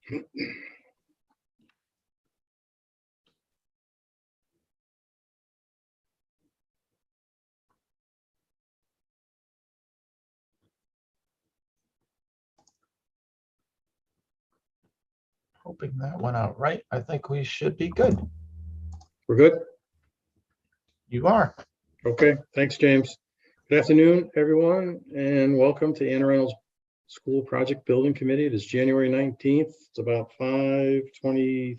Hoping that went out right. I think we should be good. We're good? You are. Okay, thanks, James. Good afternoon, everyone, and welcome to Anne Reynolds School Project Building Committee. It is January 19th. It's about 5:23.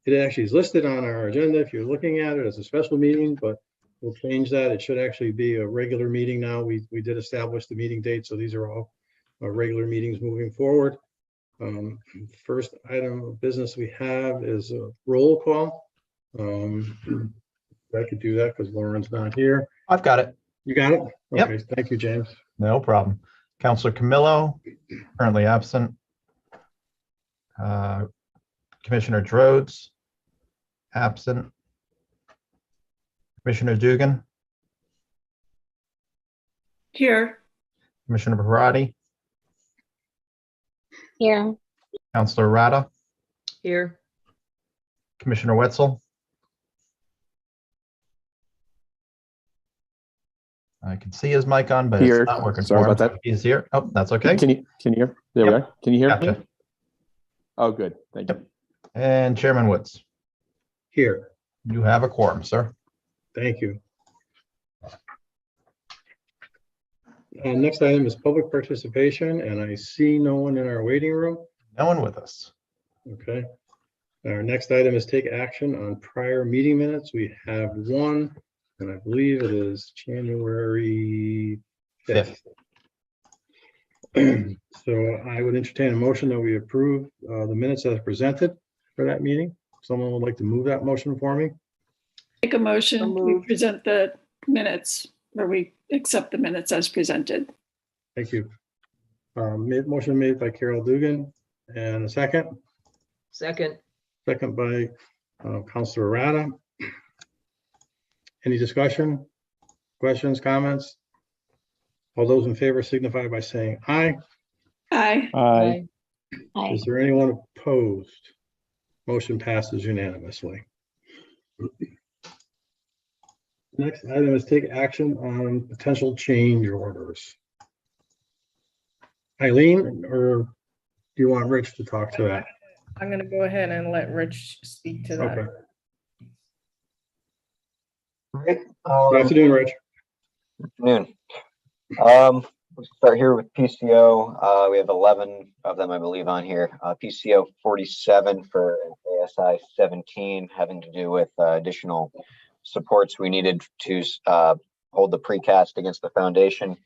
It actually is listed on our agenda if you're looking at it as a special meeting, but we'll change that. It should actually be a regular meeting now. We did establish the meeting date, so these are all our regular meetings moving forward. First item of business we have is a roll call. I could do that because Lauren's not here. I've got it. You got it? Yep. Okay, thank you, James. No problem. Counselor Camillo, currently absent. Commissioner Rhodes, absent. Commissioner Dugan, Here. Commissioner Parati, Here. Counselor Rada, Here. Commissioner Wetzel. I can see his mic on, but Here. it's not working Sorry for him. about that. He's here. Oh, that's okay. Can you hear? There Yep. we are. Can you hear me? Gotcha. Oh, good. Thank you. And Chairman Woods, Here, you have a quorum, sir. thank you. Next item is public participation, and I see no one in our waiting room. No one with us. Okay. Our next item is take action on prior meeting minutes. We have one, and I believe it is January 5th. So I would entertain a motion that we approve the minutes as presented for that meeting. Someone would like to move that motion for me? Make a motion, we present the minutes, or we accept the minutes as presented. Thank you. Motion made by Carol Dugan, and a second. Second. Second by Counselor Rada. Any discussion, questions, comments? All those in favor signify by saying aye. Aye. Aye. Aye. Is there anyone opposed? Motion passes unanimously. Next item is take action on potential change orders. Eileen, or do you want Rich to talk to that? I'm going to go ahead and let Rich speak to that. Okay. Great. Good afternoon, Rich. Afternoon. We'll start here with PCO. We have 11 of them, I believe, on here. PCO 47 for ASI 17, having to do with additional supports we needed to hold the precast against the foundation,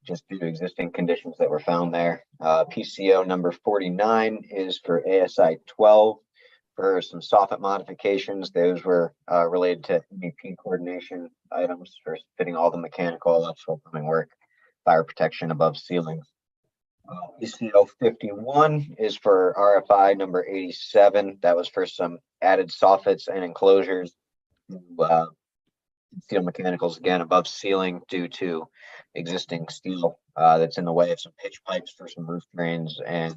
just due to existing conditions that were found there. PCO number 49 is for ASI 12 for some soffit modifications. Those were related to MEP coordination items for fitting all the mechanical, electrical, plumbing work, fire protection above ceilings. PCO 51 is for RFI number 87. That was for some added soffits and enclosures to steel mechanicals again above ceiling due to existing steel that's in the way of some pitch pipes for some roof drains and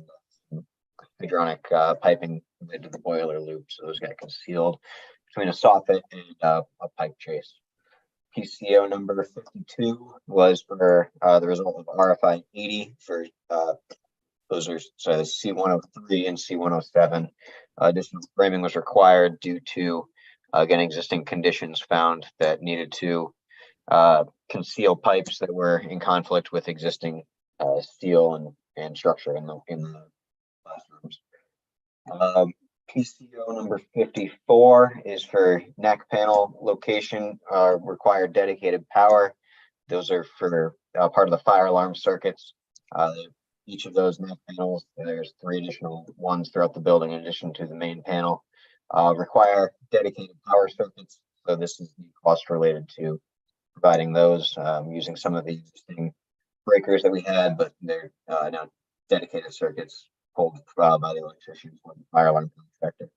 hydronic piping related to the boiler loop. So those got concealed between a soffit and a pipe trace. PCO number 52 was for the result of RFI 80 for those are C103 and C107. Additional framing was required due to again existing conditions found that needed to conceal pipes that were in conflict with existing steel and structure in the classrooms. PCO number 54 is for neck panel location, required dedicated power. Those are for part of the fire alarm circuits. Each of those neck panels, there's 3 additional ones throughout the building in addition to the main panel, require dedicated power circuits. So this is the cost related to providing those using some of the existing breakers that we had, but they're now dedicated circuits pulled by the electricians or the fire alarm contractor.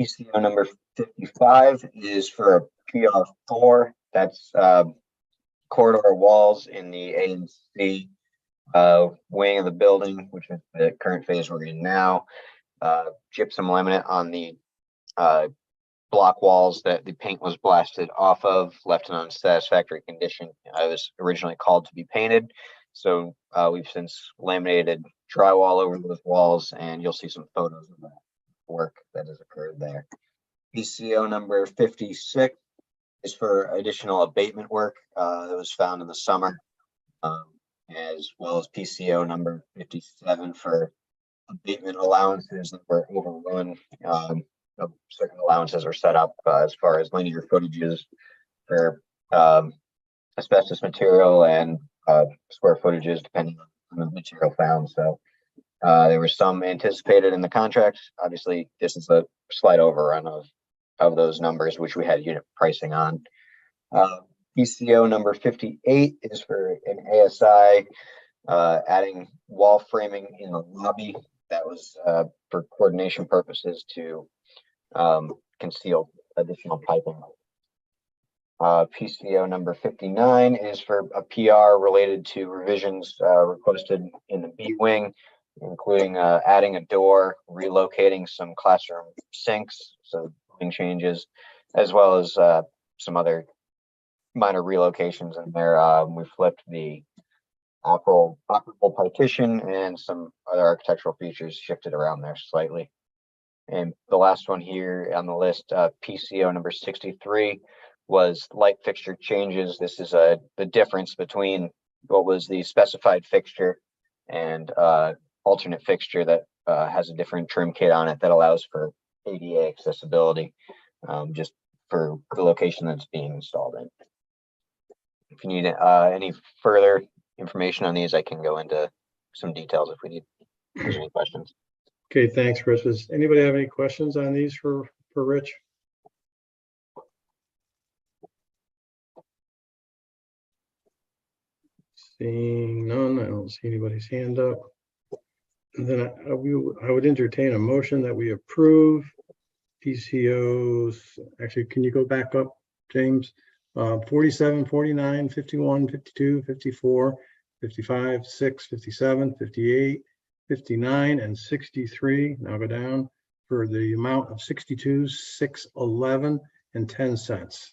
PCO number 55 is for a PR4. That's corridor walls in the A and C wing of the building, which is the current phase we're in now. Gypsum laminate on the block walls that the paint was blasted off of, left in unsatisfactory condition. I was originally called to be painted. So we've since laminated drywall over those walls, and you'll see some photos of that work that has occurred there. PCO number 56 is for additional abatement work that was found in the summer, as well as PCO number 57 for abatement allowances that were overrun. Certain allowances are set up as far as linear footages for asbestos material and square footages depending on the material found. So there were some anticipated in the contract. Obviously, this is a slight overrun of those numbers, which we had unit pricing on. PCO number 58 is for an ASI adding wall framing in the lobby. That was for coordination purposes to conceal additional piping. PCO number 59 is for a PR related to revisions requested in the B wing, including adding a door, relocating some classroom sinks, so changes, as well as some other minor relocations in there. We flipped the operable partition and some other architectural features shifted around there slightly. And the last one here on the list, PCO number 63, was light fixture changes. This is the difference between what was the specified fixture and alternate fixture that has a different trim kit on it that allows for ADA accessibility, just for the location that's being installed in. If you need any further information on these, I can go into some details if we need. If there's any questions. Okay, thanks, Chris. Does anybody have any questions on these for Rich? Seeing none, I don't see anybody's hand up. And then I would entertain a motion that we approve PCOs. Actually, can you go back up, James? 47, 49, 51, 52, 54, 55, 6, 57, 58, 59, and 63. Now go down for the amount of 62, 611 and 10 cents.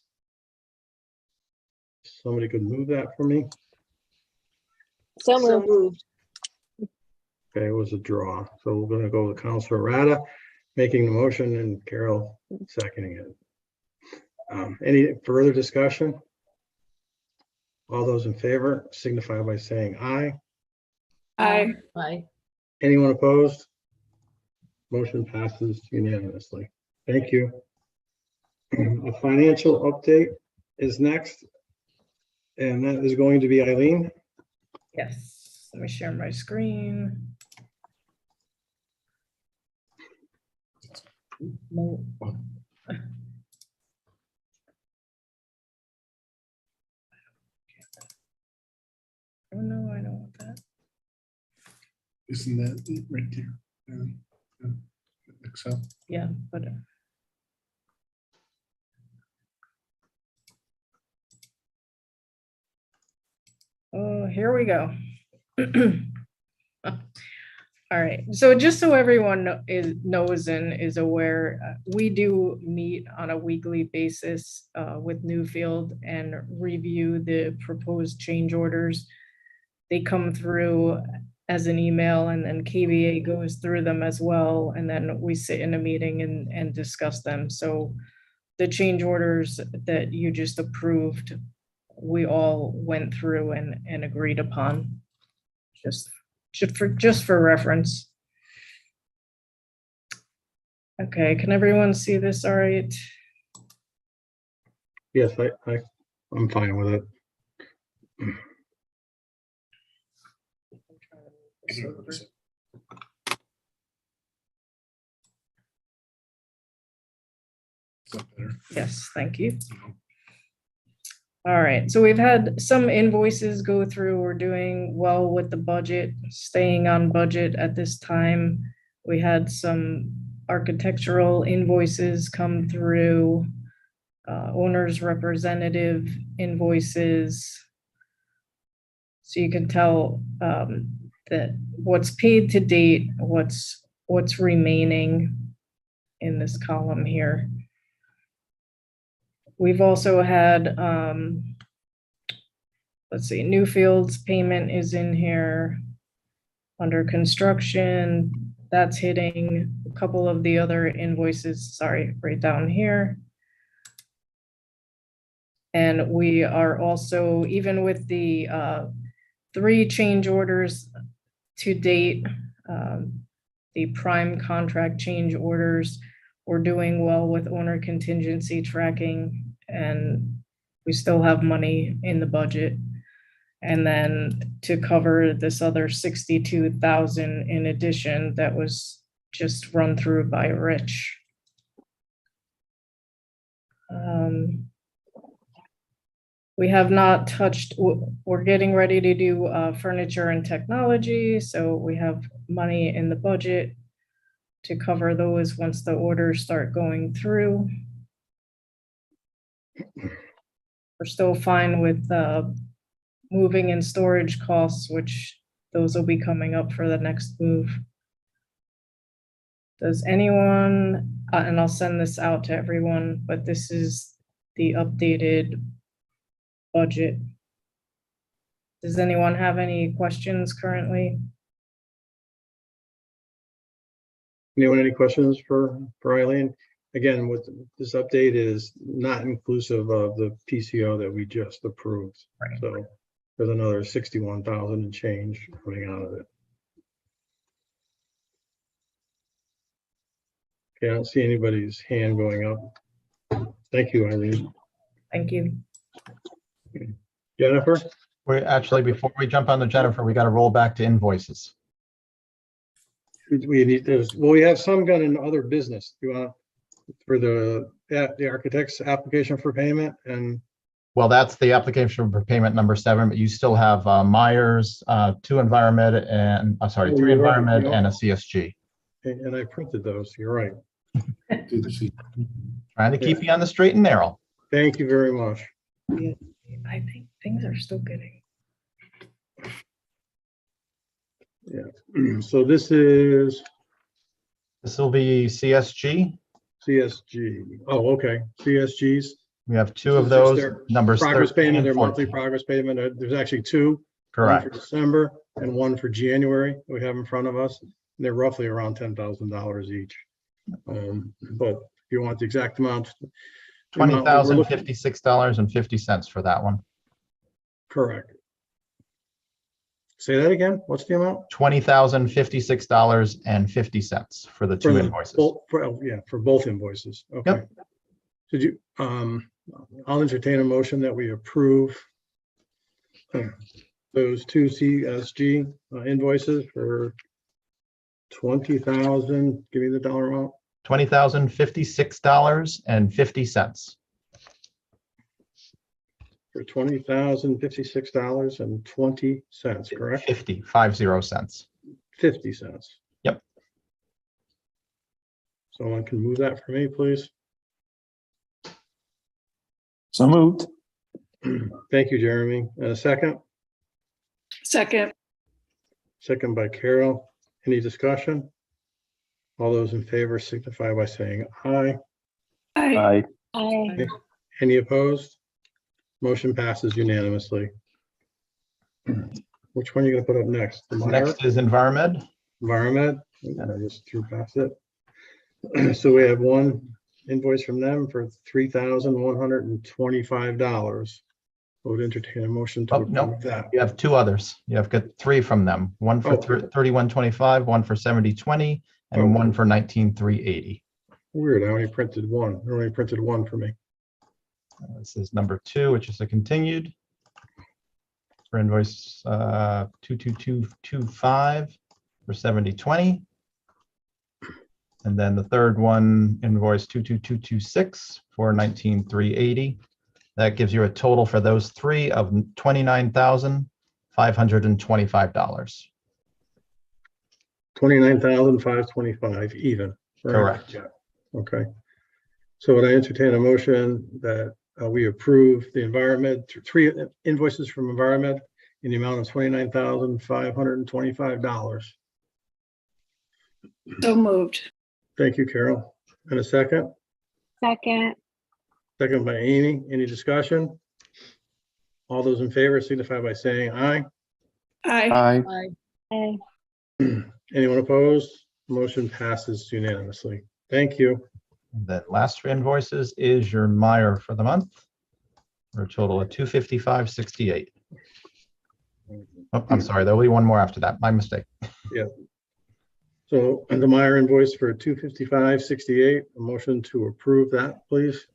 Somebody could move that for me. So moved. Okay, it was a draw. So we're going to go with Councilor Rada making the motion and Carol seconding it. Any further discussion? All those in favor signify by saying aye. Aye. Aye. Anyone opposed? Motion passes unanimously. Thank you. A financial update is next, and that is going to be Eileen. Yes, let me share my screen. No. Oh no, I don't want that. Isn't that it right there? Excel. Yeah, but oh, here we go. All right, so just so everyone knows and is aware, we do meet on a weekly basis with Newfield and review the proposed change orders. They come through as an email, and then KBA goes through them as well, and then we sit in a meeting and discuss them. So the change orders that you just approved, we all went through and agreed upon, just for reference. Okay, can everyone see this all right? Yes, I'm fine with it. Yes, thank you. All right, so we've had some invoices go through. We're doing well with the budget, staying on budget at this time. We had some architectural invoices come through, owner's representative invoices, So you can tell that what's paid to date, what's remaining in this column here. We've also had, let's see, Newfield's payment is in here. Under construction, that's hitting. A couple of the other invoices, sorry, right down here. And we are also, even with the 3 change orders to date, the prime contract change orders, we're doing well with owner contingency tracking, and we still have money in the budget. And then to cover this other 62,000 in addition, that was just run through by Rich. We have not touched, we're getting ready to do furniture and technology, so we have money in the budget to cover those once the orders start going through. We're still fine with moving and storage costs, which those will be coming up for the next move. Does anyone, and I'll send this out to everyone, but this is the updated budget. Does anyone have any questions currently? Anyone, any questions for Eileen? Again, what this update is not inclusive of the PCO that we just approved. Right. So there's another 61,000 and change coming out of it. Okay, I don't see anybody's hand going up. Thank you, Eileen. Thank you. Jennifer? We actually, before we jump on to Jennifer, we got to roll back to invoices. We need those. Well, we have some gun in other business. You want for the architect's application for payment and Well, that's the application for payment number 7, but you still have Myers, 2 environment and, sorry, 3 you're right, environment yeah. and a CSG. I printed those. You're right. Do the sheet. Trying to keep you on the straight and narrow. Thank you very much. I think things are still getting. Yeah. So this is This will be CSG. CSG. Oh, okay. CSGs. We have 2 of This is those, their numbers Progress 13 payment, and their monthly 14. progress payment. There's actually 2. One for Correct. December and one for January we have in front of us. And they're roughly around $10,000 each. But if you want the exact amount. the amount that we're looking- $20,056.50 for that one. Correct. Say that again. What's the amount? $20,056.50 for the 2 For the invoices. for both invoices. Okay. Yep. Did you, I'll entertain a motion that we approve those 2 CSG invoices for 20,000. Give me the dollar amount. $20,056.50. For $20,056.20, correct? 50 cents. 50 cents. Yep. Someone can move that for me, please. So moved. Thank you, Jeremy. And a second? Second, Second by Carol. Any discussion? All those in favor signify by saying aye. aye. Aye. Any opposed? Motion passes unanimously. Which one are you going to put up next? The Meyer? Next is Environment. Environment? I just threw past it. So we have one invoice from them for $3,125. I would entertain a motion to Oh, no. approve that. You have 2 others. You have got 3 from them. One for Oh. $31.25, one for $70.20, and Oh. one for $19,380. Weird, I only printed one. I only printed one for me. This is number 2, which is a continued for invoice 22225 for $70.20. And then the third one, invoice 22226 for $19,380. That gives you a total for those 3 of $29,525. 29,525 even. right? Correct. Yeah. Okay. So would I entertain a motion that we approve the environment, 3 invoices from environment in the amount of $29,525. So moved. Thank you, Carol. And a second? Second. Second by Amy. Any discussion? All those in favor signify by saying aye. Aye. Aye. Anyone opposed? Motion passes unanimously. Thank you. And then last three invoices is your Meyer for the month, for a total of $255.68. Oh, I'm sorry, there'll be one more after that. My mistake. So the Meyer invoice for $255.68, a motion to approve that, please.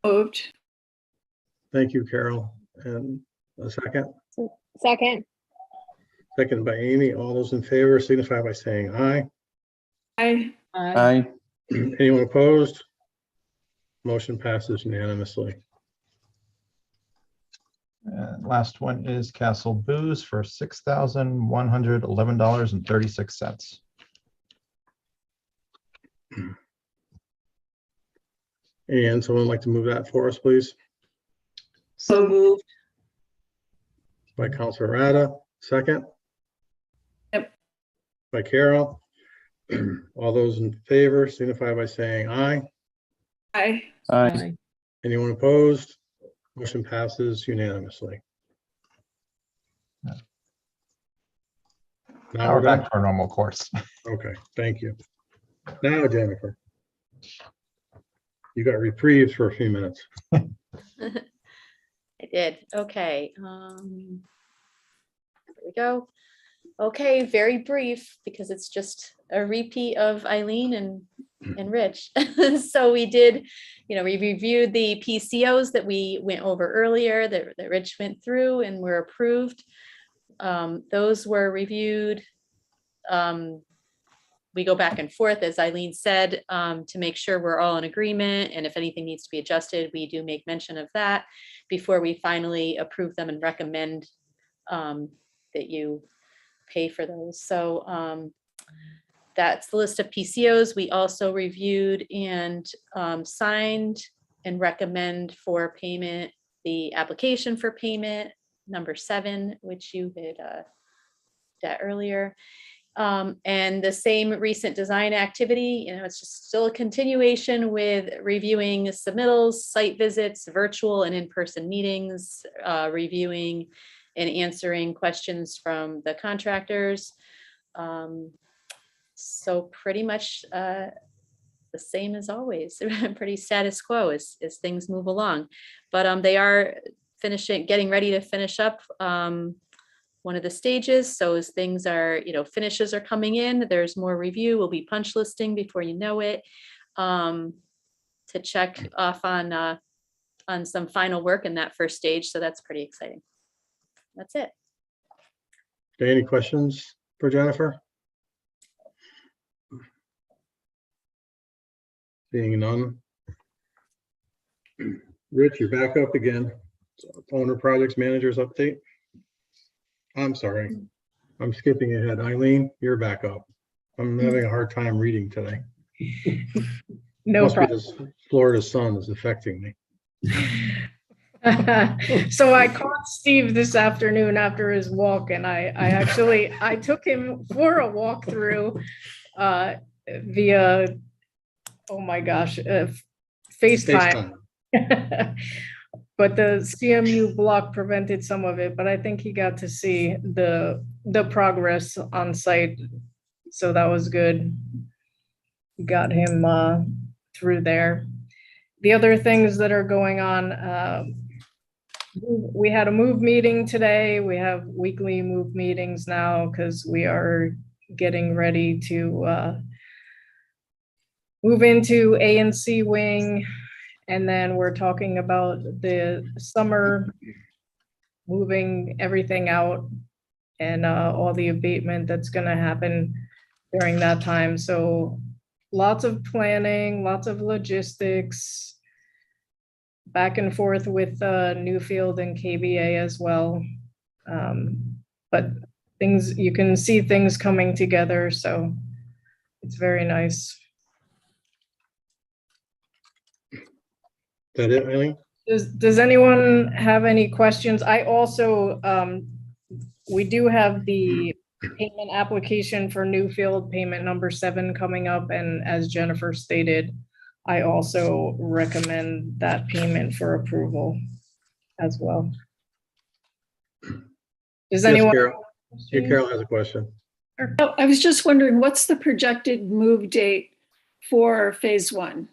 Moved. Thank you, Carol. And a second? Second. Second by Amy. All those in favor signify by saying aye. Aye. Aye. Anyone opposed? Motion passes unanimously. And last one is Castle Booze for $6,111.36. And someone like to move that for us, please? So moved. By Counselor Rada, second? Yep. By Carol. All those in favor signify by saying aye. Aye. Aye. Anyone opposed? Motion passes unanimously. Now we're back to our normal course. Okay, thank you. Now, Jennifer. You got reprieved for a few minutes. I did. Okay. There we go. Okay, very brief because it's just a repeat of Eileen and Rich. So we did, we reviewed the PCOs that we went over earlier that Rich went through and were approved. Those were reviewed. We go back and forth, as Eileen said, to make sure we're all in agreement. And if anything needs to be adjusted, we do make mention of that before we finally approve them and recommend that you pay for those. So that's the list of PCOs. We also reviewed and signed and recommend for payment the application for payment number 7, which you had that earlier. And the same recent design activity, it's just still a continuation with reviewing submittals, site visits, virtual and in-person meetings, reviewing and answering questions from the contractors. So pretty much the same as always, pretty status quo as things move along. But they are getting ready to finish up one of the stages. So as things are, finishes are coming in, there's more review. We'll be punch listing before you know it, to check off on some final work in that first stage. So that's pretty exciting. That's it. Okay, any questions for Jennifer? Seeing none. Rich, you're back up again. Owner projects managers update. I'm sorry, I'm skipping ahead. Eileen, you're back up. I'm having a hard time reading today. No Must be problem. this Florida sun is affecting me. So I caught Steve this afternoon after his walk, and I took him for a walkthrough via, oh my gosh, FaceTime. But the CMU block prevented some of it, but I think he got to see the progress on site. So that was good. Got him through there. The other things that are going on, we had a move meeting today. We have weekly move meetings now because we are getting ready to move into A&C wing. And then we're talking about the summer, moving everything out and all the abatement that's going to happen during that time. So lots of planning, lots of logistics, back and forth with Newfield and KBA as well. But things, you can see things coming together. So it's very nice. Is that it, Eileen? Does anyone have any questions? I also, we do have the payment application for Newfield payment number 7 coming up, and as Jennifer stated, I also recommend that payment for approval as well. Does Yes, anyone? Carol. Yeah, Carol has a question. Oh, I was just wondering, what's the projected move date for phase 1?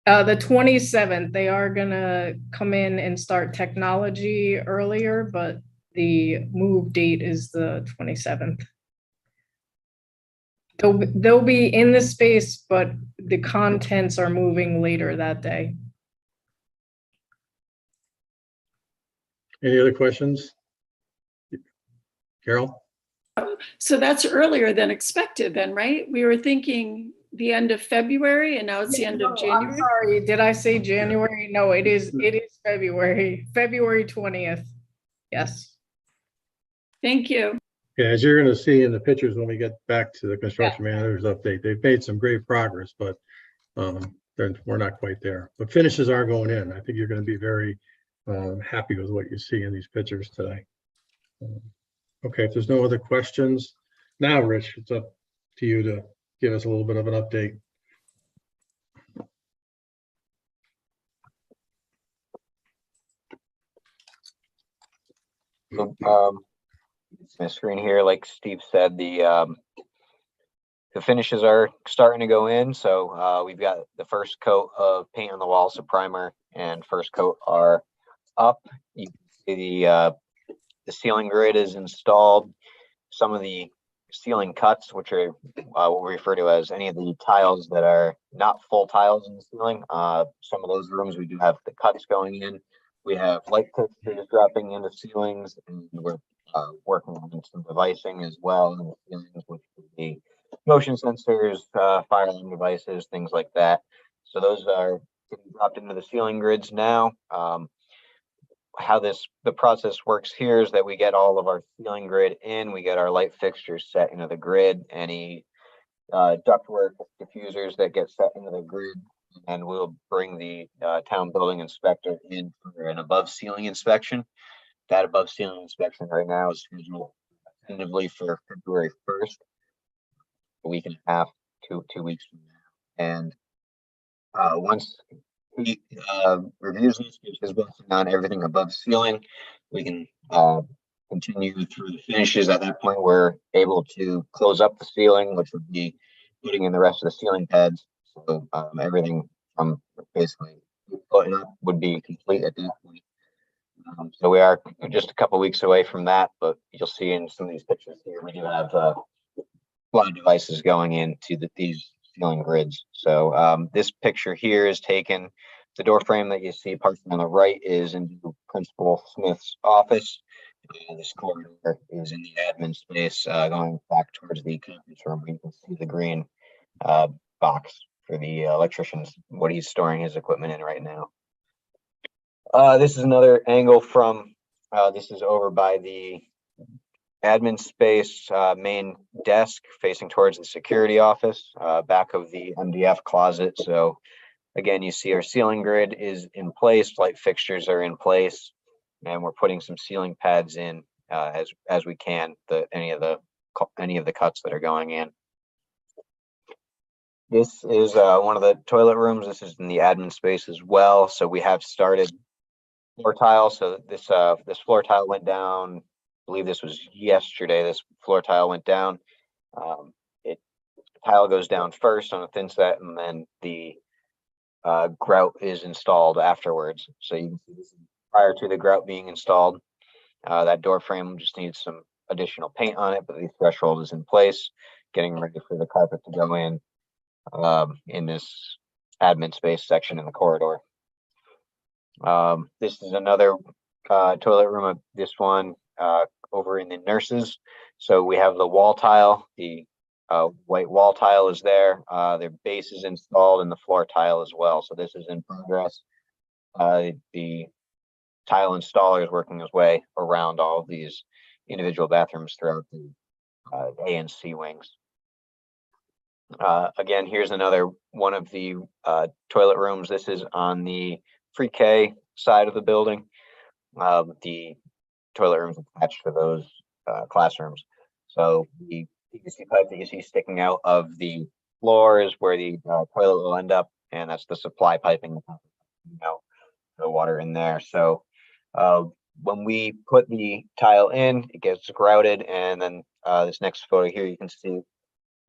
The 27th, they are gonna come in and start technology earlier, but the move date is the 27th. They'll be in the space, but the contents are moving later that day. Any other questions? Carol? So that's earlier than expected then, right? We were thinking the end of February and now it's the end of No, I'm January. sorry, did I say January? No, it is February 20th. Yes. Thank you. Yeah, as you're going to see in the pictures when we get back to the construction manager's update, they've made some great progress, but we're not quite there. But finishes are going in. I think you're going to be very happy with what you see in these pictures today. Okay, if there's no other questions, now, Rich, it's up to you to give us a little bit of an update. My screen here, like Steve said, the finishes are starting to go in. So we've got the first coat of paint on the walls, so primer and first coat are up. You can see the ceiling grid is installed. Some of the ceiling cuts, which are what we refer to as any of the tiles that are not full tiles in the ceiling. Some of those rooms we do have the cuts going in. We have light fixtures dropping into ceilings, and we're working on some devising as well in the ceilings, which would be motion sensors, fire alarm devices, things like that. So those are getting dropped into the ceiling grids now. How the process works here is that we get all of our ceiling grid in, we get our light fixtures set into the grid, any ductwork diffusers that get set into the grid, and we'll bring the town building inspector in for an above ceiling inspection. That above ceiling inspection right now is scheduled tentatively for February 1st, a week and a half, two weeks from now. And once he reviews this, gives his blessing on everything above ceiling, we can continue through the finishes. At that point, we're able to close up the ceiling, which would be putting in the rest of the ceiling pads. So everything from basically putting up would be complete at that point. So we are just a couple weeks away from that, but you'll see in some of these pictures here, we do have a lot of devices going into these ceiling grids. So this picture here is taken, the door frame that you see partially on the right is into Principal Smith's office. This corridor is in the admin space going back towards the conference room. You can see the green box for the electricians, what he's storing his equipment in right now. This is another angle from, this is over by the admin space, main desk facing towards the security office, back of the MDF closet. So again, you see our ceiling grid is in place, light fixtures are in place, and we're putting some ceiling pads in as we can, any of the cuts that are going in. This is one of the toilet rooms. This is in the admin space as well. So we have started floor tile. So this floor tile went down, I believe this was yesterday. This floor tile went down. Tile goes down first on a thin set, and then the grout is installed afterwards. So you can see this is prior to the grout being installed. That door frame just needs some additional paint on it, but the threshold is in place, getting ready for the carpet to go in this admin space section in the corridor. This is another toilet room. This one over in the nurses. So we have the wall tile. The white wall tile is there. Their base is installed, and the floor tile as well. So this is in progress. The tile installer is working his way around all of these individual bathrooms throughout the A and C wings. Again, here's another one of the toilet rooms. This is on the pre-K side of the building. The toilet rooms attached to those classrooms. So the PVC pipe that you see sticking out of the floor is where the toilet will end up, and that's the supply piping, the water in there. So when we put the tile in, it gets grouted, and then this next photo here, you can see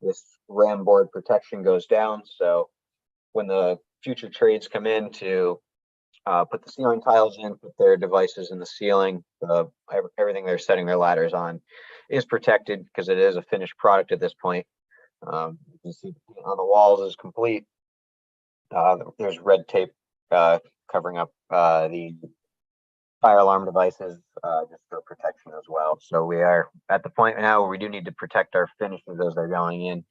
this ram board protection goes down. So when the future trades come in to put the ceiling tiles in, put their devices in the ceiling, everything they're setting their ladders on is protected because it is a finished product at this point. You can see on the walls is complete. There's red tape covering up the fire alarm devices just for protection as well. So we are at the point now where we do need to protect our finishes as they're going in.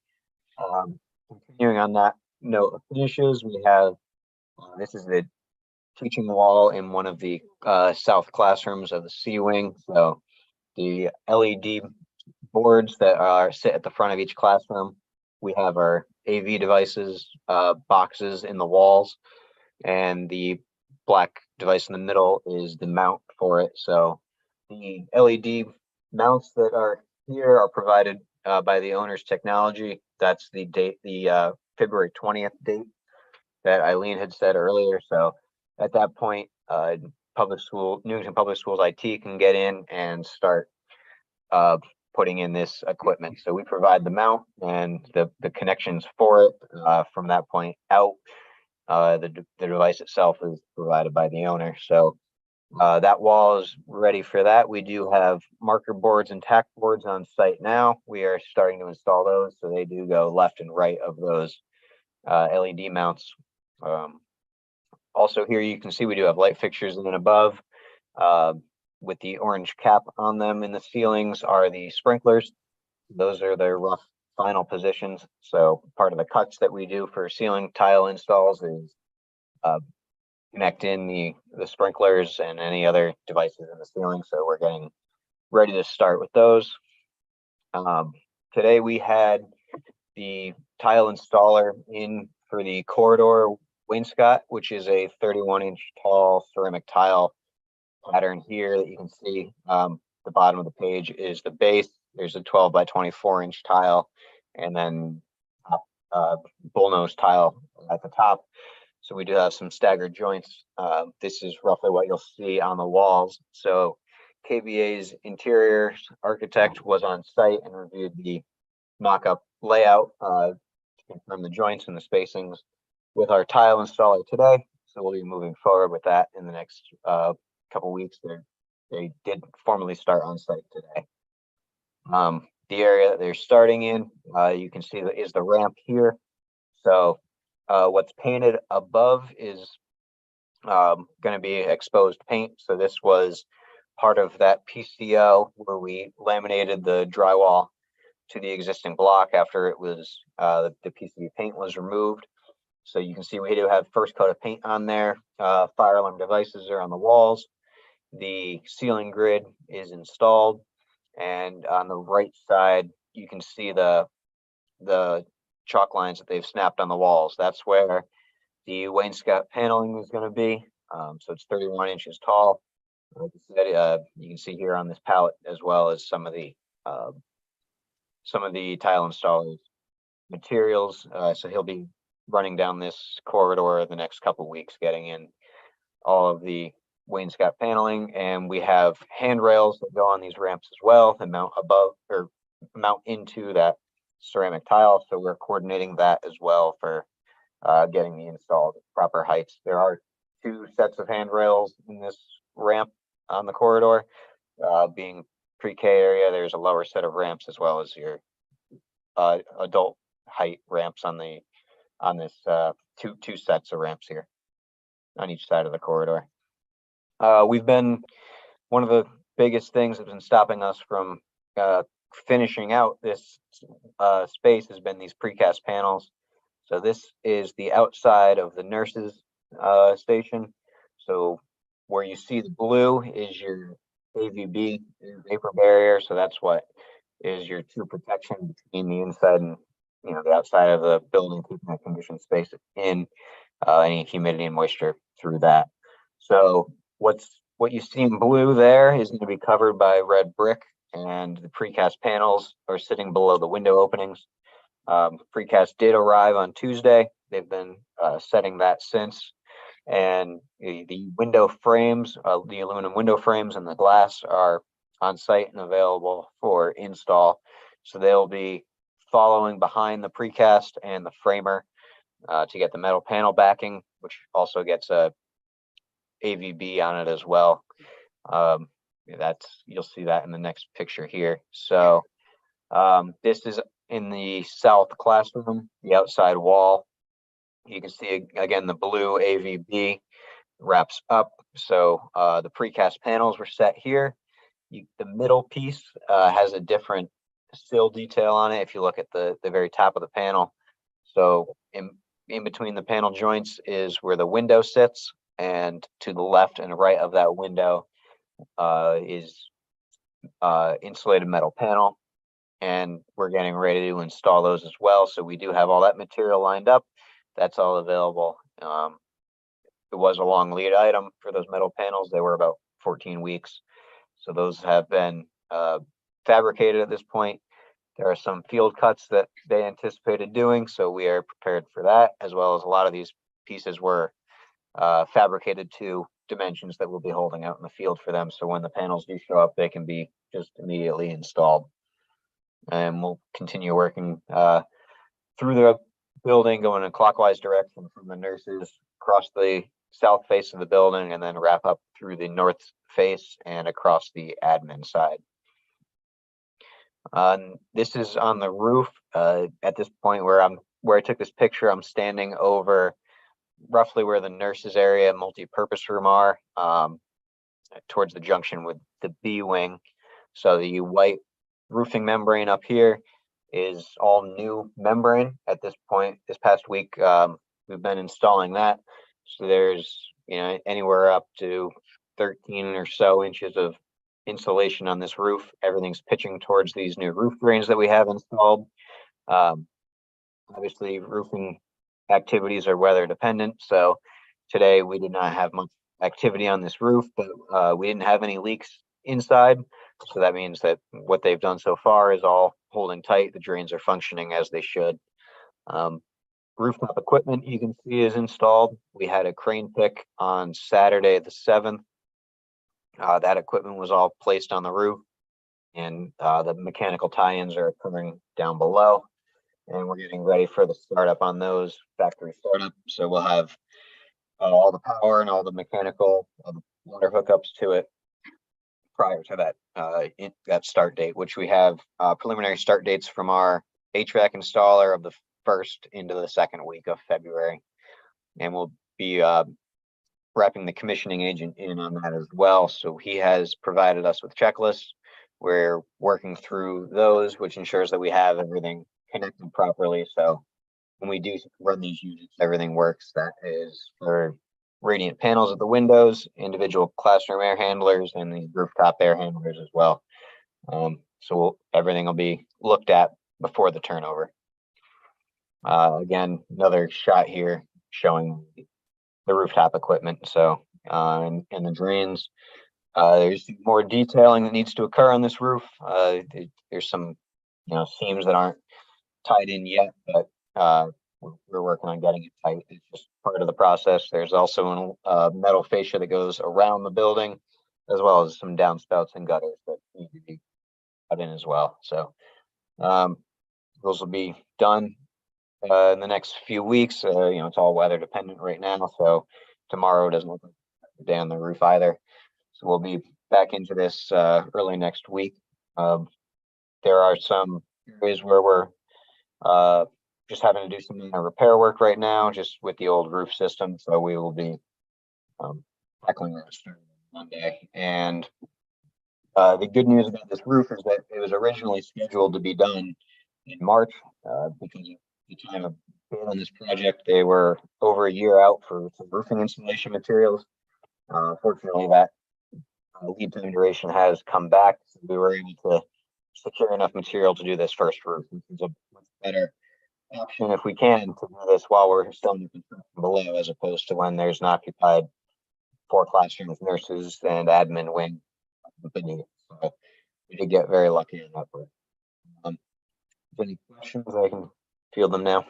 Continuing on that note of finishes, we have this is the teaching wall in one of the south classrooms of the C wing. So the LED boards that are sit at the front of each classroom, we have our AV devices boxes in the walls, and the black device in the middle is the mount for it. So the LED mounts that are here are provided by the owner's technology. That's the date, the February 20th date that Eileen had said earlier. So at that point, Newington Public Schools IT can get in and start putting in this equipment. So we provide the mount and the connections for it. From that point out, the device itself is provided by the owner. So that wall is ready for that. We do have marker boards and tack boards on site now. We are starting to install those. So they do go left and right of those LED mounts. Also here you can see we do have light fixtures and then above with the orange cap on them in the ceilings are the sprinklers. Those are their rough final positions. So part of the cuts that we do for ceiling tile installs is connect in the sprinklers and any other devices in the ceiling. So we're getting ready to start with those. Today we had the tile installer in for the corridor wainscot, which is a 31-inch tall ceramic tile pattern here that you can see. The bottom of the page is the base. There's a 12 by 24-inch tile, and then bullnose tile at the top. So we do have some staggered joints. This is roughly what you'll see on the walls. So KBA's interior architect was on site and reviewed the mock-up layout to confirm the joints and the spacings with our tile installer today. So we'll be moving forward with that in the next couple weeks. They did formally start on site today. The area that they're starting in, you can see that is the ramp here. So what's painted above is going to be exposed paint. So this was part of that PCO where we laminated the drywall to the existing block after it was the PCB paint was removed. So you can see we do have first coat of paint on there. Fire alarm devices are on the walls. The ceiling grid is installed, and on the right side you can see the chalk lines that they've snapped on the walls. That's where the wainscot paneling is going to be. So it's 31 inches tall. Like I said, you can see here on this palette as well as some of the tile installers materials. So he'll be running down this corridor the next couple of weeks, getting in all of the wainscot paneling, and we have handrails that go on these ramps as well that mount above or mount into that ceramic tile. So we're coordinating that as well for getting the installed proper heights. There are 2 sets of handrails in this ramp on the corridor. Being pre-K area, there's a lower set of ramps as well as your adult height ramps on this two sets of ramps here on each side of the corridor. One of the biggest things that's been stopping us from finishing out this space has been these precast panels. So this is the outside of the nurses station. So where you see the blue is your AVB vapor barrier. So that's what is your true protection between the inside and the outside of the building, keeping that conditioned space in any humidity and moisture through that. So what you see in blue there is going to be covered by red brick, and the precast panels are sitting below the window openings. Precast did arrive on Tuesday. They've been setting that since. And the window frames, the aluminum window frames and the glass are on site and available for install. So they'll be following behind the precast and the framer to get the metal panel backing, which also gets a AVB on it as well. You'll see that in the next picture here. So this is in the south classroom, the outside wall. You can see again the blue AVB wraps up. So the precast panels were set here. The middle piece has a different sill detail on it if you look at the very top of the panel. So in between the panel joints is where the window sits, and to the left and right of that window is insulated metal panel, and we're getting ready to install those as well. So we do have all that material lined up. That's all available. It was a long lead item for those metal panels. They were about 14 weeks. So those have been fabricated at this point. There are some field cuts that they anticipated doing, so we are prepared for that, as well as a lot of these pieces were fabricated to dimensions that we'll be holding out in the field for them. So when the panels do show up, they can be just immediately installed. And we'll continue working through the building, going in a clockwise direction from the nurses across the south face of the building, and then wrap up through the north face and across the admin side. This is on the roof. At this point where I took this picture, I'm standing over roughly where the nurses area multi-purpose room are, towards the junction with the B wing. So the white roofing membrane up here is all new membrane at this point. This past week, we've been installing that. So there's, anywhere up to 13 or so inches of insulation on this roof. Everything's pitching towards these new roof drains that we have installed. Obviously, roofing activities are weather dependent. So today we did not have much activity on this roof, but we didn't have any leaks inside. So that means that what they've done so far is all holding tight. The drains are functioning as they should. Rooftop equipment you can see is installed. We had a crane pick on Saturday the 7th. That equipment was all placed on the roof, and the mechanical tie-ins are occurring down below. And we're getting ready for the startup on those, factory startup. So we'll have all the power and all the mechanical water hookups to it prior to that start date, which we have preliminary start dates from our HVAC installer of the 1st into the 2nd week of February. And we'll be wrapping the commissioning agent in on that as well. So he has provided us with checklists. We're working through those, which ensures that we have everything connected properly. So when we do run these units, everything works. That is for radiant panels at the windows, individual classroom air handlers, and the rooftop air handlers as well. So everything will be looked at before the turnover. Again, another shot here showing the rooftop equipment. So and the drains, there's more detailing that needs to occur on this roof. There's some seams that aren't tied in yet, but we're working on getting it tight. It's just part of the process. There's also a metal fascia that goes around the building, as well as some downspouts and gutters that need to be cut in as well. So those will be done in the next few weeks. It's all weather dependent right now, so tomorrow doesn't look like a day on the roof either. So we'll be back into this early next week. There are some areas where we're just having to do some repair work right now, just with the old roof system. So we will be tackling that starting Monday. And the good news about this roof is that it was originally scheduled to be done in March because of the time of bid on this project. They were over a year out for some roofing insulation materials. Fortunately, that lead time duration has come back. So we were able to secure enough material to do this first roof, which is a much better option if we can to do this while we're still in the construction below, as opposed to when there's an occupied 4 classrooms, nurses, and admin wing beneath. So we did get very lucky in that part. Any questions? I can field them now.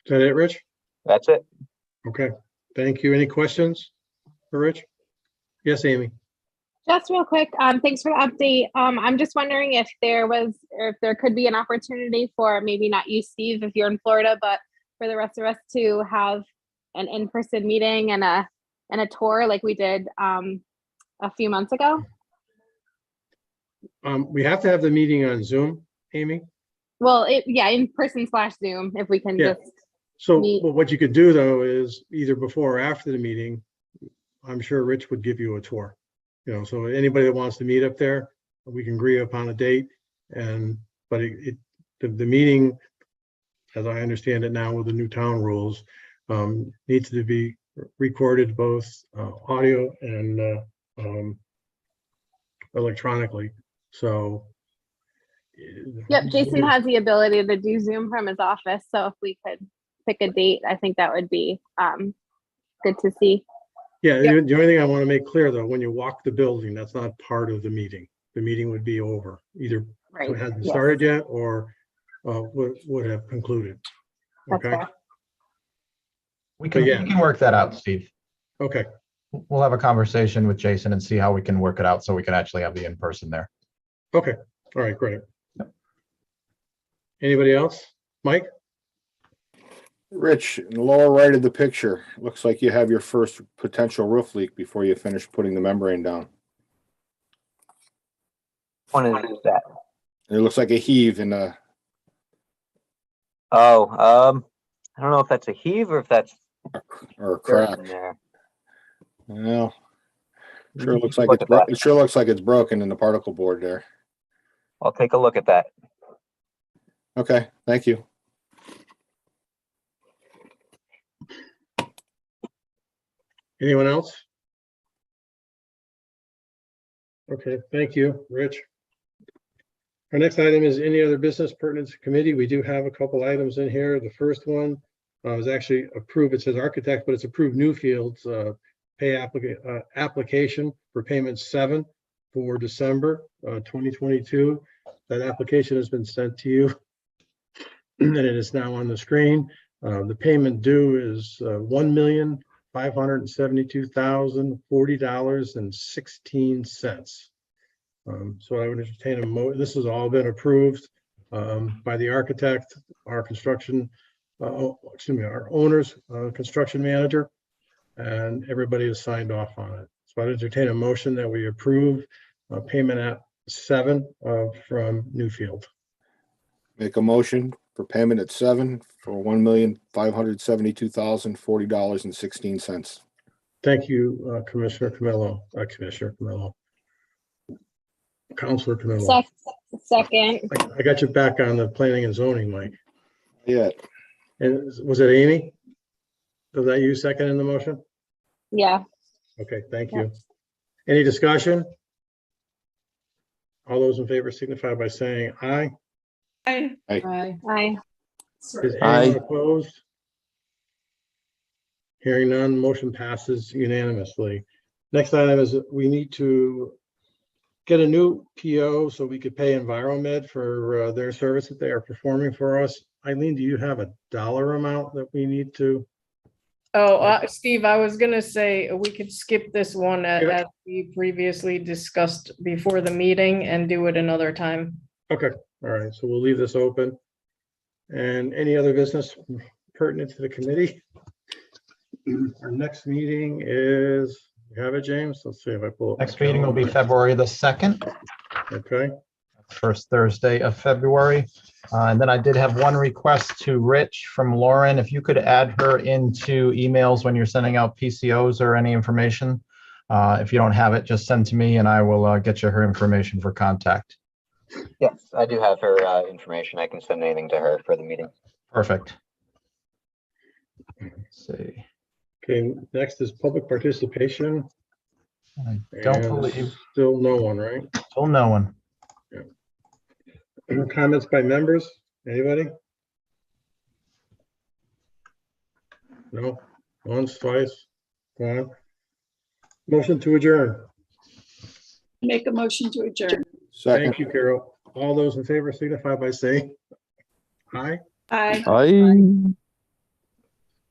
Is that it, Rich? That's it. Okay, thank you. Any questions for Rich? Yes, Amy? Just real quick, thanks for the update. I'm just wondering if there could be an opportunity for maybe not you, Steve, if you're in Florida, but for the rest of us to have an in-person meeting and a tour like we did a few months ago. We have to have the meeting on Zoom, Amy. Well, in person / Zoom, if we can Yeah. just So meet. what you could do though is either before or after the meeting, I'm sure Rich would give you a tour. You know, so anybody that wants to meet up there, we can agree upon a date. But the meeting, as I understand it now with the new town rules, needs to be recorded both audio and electronically. So. Yep, Jason has the ability to do Zoom from his office. So if we could pick a date, I think that would be good to see. Yeah, Yep. the only thing I want to make clear though, when you walk the building, that's not part of the meeting. The meeting would be over. Either Right. it hasn't Yes. started yet or would have concluded. That's Okay, fair. We can, yeah. we can work that out, Steve. okay, We'll have a conversation with Jason and see how we can work it out so we can actually have the in-person there. okay. All right, great. Anybody else? Mike? Rich, in the lower right of the picture, looks like you have your first potential roof leak before you finish putting the membrane down. One is that. And it looks like a heave in the, Oh, I don't know if that's a heave or if that's or a dirt crack. in there. Well, sure looks like Look it's at that. it sure looks like it's broken in the particle board there. I'll take a look at that. Okay, thank you. Anyone else? Okay, thank you, Rich. Our next item is any other business pertinent to committee. We do have a couple items in here. The first one was actually approved. It says architect, but it's approved Newfield's pay application for payment 7 for December 2022. That application has been sent to you and it is now on the screen. The payment due is $1,572,040.16. So I would entertain this has all been approved by the architect, our construction, our owner's construction manager, and everybody has signed off on it. So I'd entertain a motion that we approve payment at 7 from Newfield. Make a motion for payment at 7 for $1,572,040.16. Thank you, Commissioner Camillo, Commissioner Camillo. Counselor Camillo. Second. I got you back on the planning and zoning, Mike. Yeah, And was it Amy? Was that you second in the motion? Yeah. Okay, thank you. Any discussion? All those in favor signify by saying aye. I, Aye. Is Aye. anyone opposed? Hearing none, motion passes unanimously. Next item is that we need to get a new PO so we could pay Enviromed for their service that they are performing for us. Eileen, do you have a dollar amount that we need to? Oh, Steve, I was gonna say we could skip this one Yeah. as we previously discussed before the meeting and do it another time. Okay, all right, so we'll leave this open. And any other business pertinent to the committee? Our next meeting is, you have it, James? Let's see if I pull up. my Next meeting will be calendar. February the 2nd, Okay, first Thursday of February. And then I did have one request to Rich from Lauren. If you could add her into emails when you're sending out PCOs or any information. If you don't have it, just send to me and I will get you her information for contact. Yes, I do have her information. I can send anything to her for the meeting. Perfect. Let's see. okay, next is public participation. I don't and believe, Still no one, right? Still no one. Comments by members? Anybody? No? Once, twice? Gone? Motion to adjourn. Make a motion to adjourn. Second. Thank you, Carol. All those in favor signify by saying aye. Aye. I.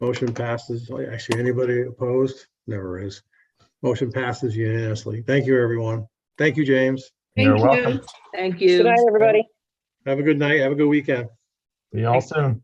Motion passes. Actually, anybody opposed? Never is. Motion passes unanimously. Thank you, everyone. Thank you, James. You're Thank you. welcome. Thank you. Good night, everybody. Have a good night. Have a good weekend. See you all soon.